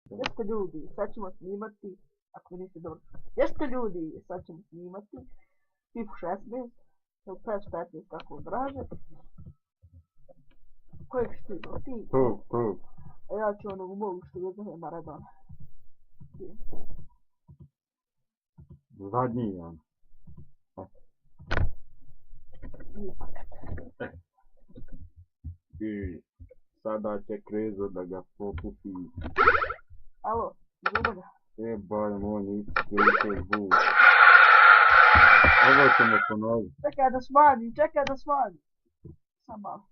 Jeste ljudi, sad ćemo snimati, ako niste dobro. Jeste ljudi, sad ćemo snimati FIFA 16, ili PES 15, kako draže. Kojeg ćeš ti do? Ti? A ja ću onog mogu što ga zove Maradona. Zadnji je on. I sada će Krezo da ga popupi. Alo, Zubana. Jebaj moj, nisi sličio zvuk. Ovo ćemo ponoviti. Čekaj da smanjim. Sam malo.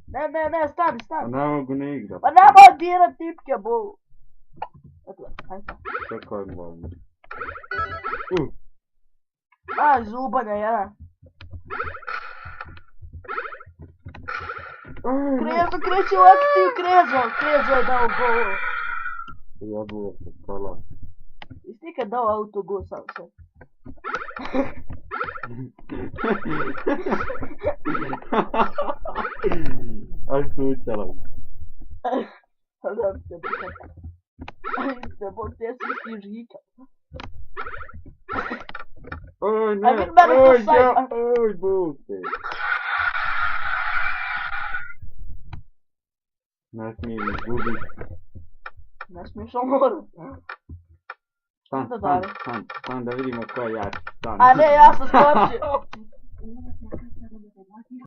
Ne, stani. A ne mogu ne igrat. Pa nemoj dirat tipke, bol. Eto, hajde sad. Čekaj malo. Aj, Zubana, jedan. Krezo, kreći u akciju, Krezo je dao gol. Jebuje se, hvala. Jesi nikad dao autogol sam se? Aj slučalo. Ali da bi se brkati. Aj se, bol te svisti žika. Oj ne, Aj vid mene ko sajt. oj buke. Ne smijem izgubiti. Ne smiješ omorat. Stan da vidimo ko je jači. A ne, ja sam skočio.